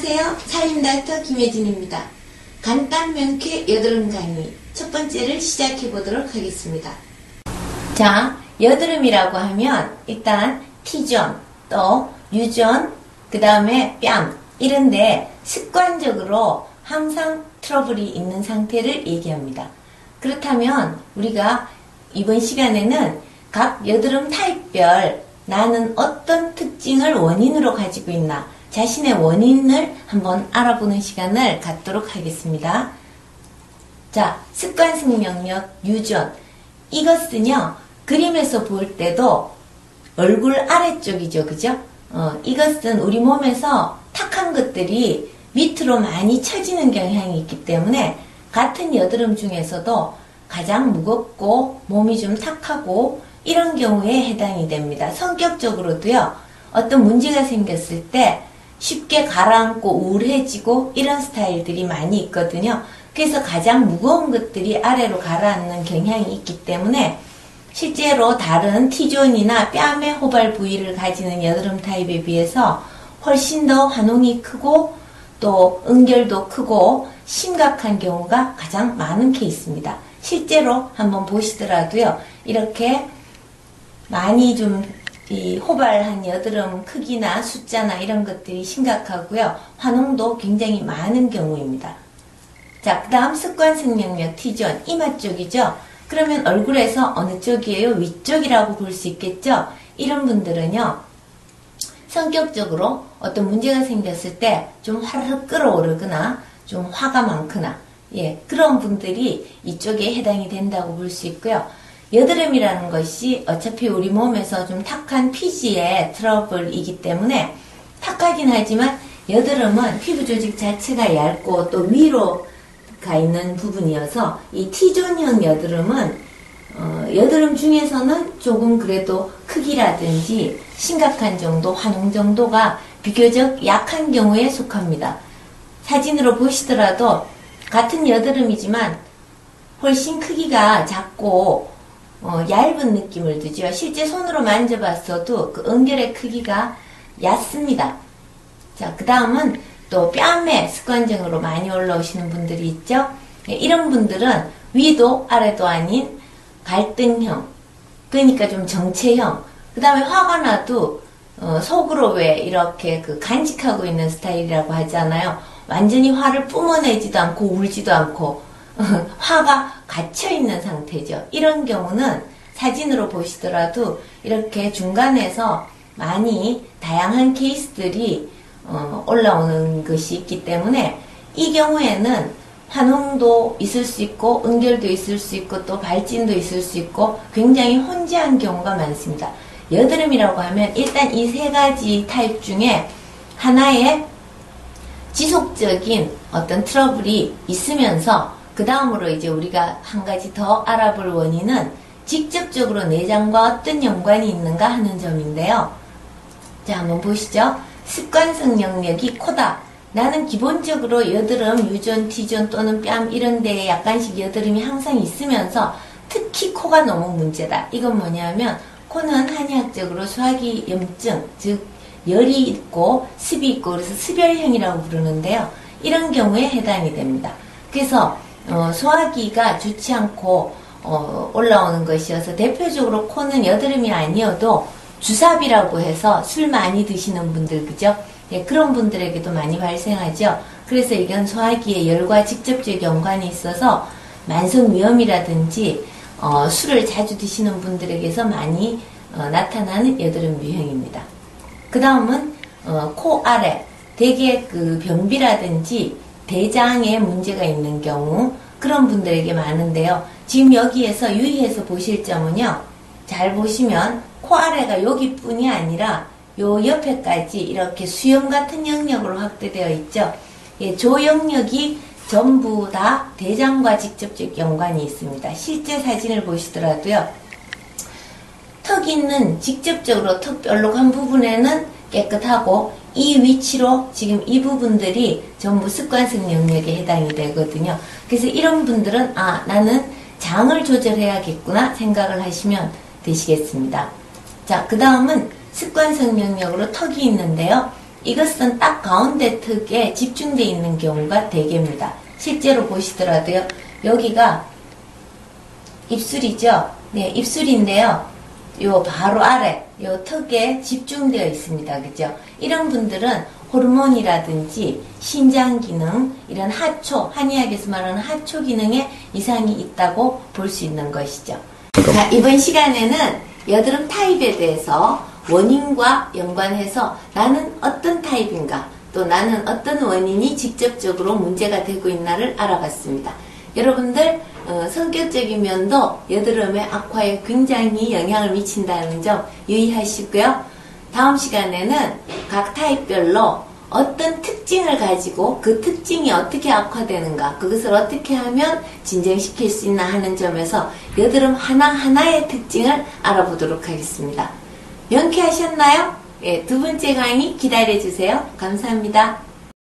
안녕하세요. 살림닥터 김혜진입니다. 간단 명쾌 여드름 강의 첫 번째를 시작해 보도록 하겠습니다. 자, 여드름이라고 하면 일단 T존, 또 U존, 그 다음에 뺨 이런데 습관적으로 항상 트러블이 있는 상태를 얘기합니다. 그렇다면 우리가 이번 시간에는 각 여드름 타입별 나는 어떤 특징을 원인으로 가지고 있나 자신의 원인을 한번 알아보는 시간을 갖도록 하겠습니다. 자, 습관성 영역 유전. 이것은요, 그림에서 볼 때도 얼굴 아래쪽이죠. 그죠? 이것은 우리 몸에서 탁한 것들이 밑으로 많이 처지는 경향이 있기 때문에 같은 여드름 중에서도 가장 무겁고 몸이 좀 탁하고 이런 경우에 해당이 됩니다. 성격적으로도요, 어떤 문제가 생겼을 때 쉽게 가라앉고 우울해지고 이런 스타일들이 많이 있거든요. 그래서 가장 무거운 것들이 아래로 가라앉는 경향이 있기 때문에 실제로 다른 T존이나 뺨의 호발 부위를 가지는 여드름 타입에 비해서 훨씬 더 환웅이 크고 또 응결도 크고 심각한 경우가 가장 많은 케이스입니다. 실제로 한번 보시더라도요, 이렇게 많이 좀 이 호발한 여드름 크기나 숫자나 이런 것들이 심각하고요. 환웅도 굉장히 많은 경우입니다. 자, 그 다음 습관성 영역 T존, 이마 쪽이죠. 그러면 얼굴에서 어느 쪽이에요? 위쪽이라고 볼 수 있겠죠. 이런 분들은요, 성격적으로 어떤 문제가 생겼을 때 좀 화르륵 끓어오르거나 좀 화가 많거나 그런 분들이 이쪽에 해당이 된다고 볼 수 있고요. 여드름이라는 것이 어차피 우리 몸에서 좀 탁한 피지의 트러블이기 때문에 탁하긴 하지만 여드름은 피부 조직 자체가 얇고 또 위로 가 있는 부분이어서 이 T존형 여드름은 여드름 중에서는 조금 그래도 크기라든지 심각한 정도, 환웅 정도가 비교적 약한 경우에 속합니다. 사진으로 보시더라도 같은 여드름이지만 훨씬 크기가 작고 얇은 느낌을 주죠. 실제 손으로 만져봤어도 그 응결의 크기가 얕습니다. 자, 그 다음은 또 뺨에 습관적으로 많이 올라오시는 분들이 있죠. 이런 분들은 위도 아래도 아닌 갈등형, 그러니까 좀 정체형, 그 다음에 화가 나도 속으로 왜 이렇게 간직하고 있는 스타일이라고 하잖아요. 완전히 화를 뿜어내지도 않고 울지도 않고 화가 갇혀있는 상태죠. 이런 경우는 사진으로 보시더라도 이렇게 중간에서 많이 다양한 케이스들이 올라오는 것이 있기 때문에 이 경우에는 환웅도 있을 수 있고 응결도 있을 수 있고 또 발진도 있을 수 있고 굉장히 혼재한 경우가 많습니다. 여드름이라고 하면 일단 이 세 가지 타입 중에 하나의 지속적인 어떤 트러블이 있으면서 그 다음으로 이제 우리가 한 가지 더 알아볼 원인은 직접적으로 내장과 어떤 연관이 있는가 하는 점인데요. 자, 한번 보시죠. 습관성 영역이 코다. 나는 기본적으로 여드름, 유존, T존 또는 뺨 이런 데에 약간씩 여드름이 항상 있으면서 특히 코가 너무 문제다. 이건 뭐냐면 코는 한의학적으로 소화기 염증, 즉 열이 있고 습이 있고 그래서 습열형이라고 부르는데요. 이런 경우에 해당이 됩니다. 그래서 소화기가 좋지 않고 올라오는 것이어서 대표적으로 코는 여드름이 아니어도 주사비라고 해서 술 많이 드시는 분들, 그죠? 그런 분들에게도 많이 발생하죠. 그래서 이건 소화기의 열과 직접적 연관이 있어서 만성위염이라든지 술을 자주 드시는 분들에게서 많이 나타나는 여드름 유형입니다. 그 다음은 코 아래, 대개 변비라든지 대장에 문제가 있는 경우 그런 분들에게 많은데요. 지금 여기에서 유의해서 보실 점은요. 잘 보시면 코 아래가 여기뿐이 아니라 요 옆에까지 이렇게 수염 같은 영역으로 확대되어 있죠. 조 영역이 전부 다 대장과 직접적 연관이 있습니다. 실제 사진을 보시더라도요. 턱 있는 직접적으로 턱 볼록한 부분에는 깨끗하고 이 위치로 지금 이 부분들이 전부 습관성 영역에 해당이 되거든요. 그래서 이런 분들은 나는 장을 조절해야겠구나 생각을 하시면 되시겠습니다. 자, 그 다음은 습관성 영역으로 턱이 있는데요. 이것은 딱 가운데 턱에 집중되어 있는 경우가 대개입니다. 실제로 보시더라도요. 여기가 입술이죠. 네, 입술인데요. 요 바로 아래 요 턱에 집중되어 있습니다. 그죠? 이런 분들은 호르몬이라든지 신장 기능, 이런 하초, 한의학에서 말하는 하초 기능에 이상이 있다고 볼 수 있는 것이죠. 자, 이번 시간에는 여드름 타입에 대해서 원인과 연관해서 나는 어떤 타입인가, 또 나는 어떤 원인이 직접적으로 문제가 되고 있나를 알아봤습니다. 여러분들 성격적인 면도 여드름의 악화에 굉장히 영향을 미친다는 점 유의하시고요. 다음 시간에는 각 타입별로 어떤 특징을 가지고 그 특징이 어떻게 악화되는가, 그것을 어떻게 하면 진정시킬 수 있나 하는 점에서 여드름 하나하나의 특징을 알아보도록 하겠습니다. 명쾌하셨나요? 예, 두 번째 강의 기다려주세요. 감사합니다.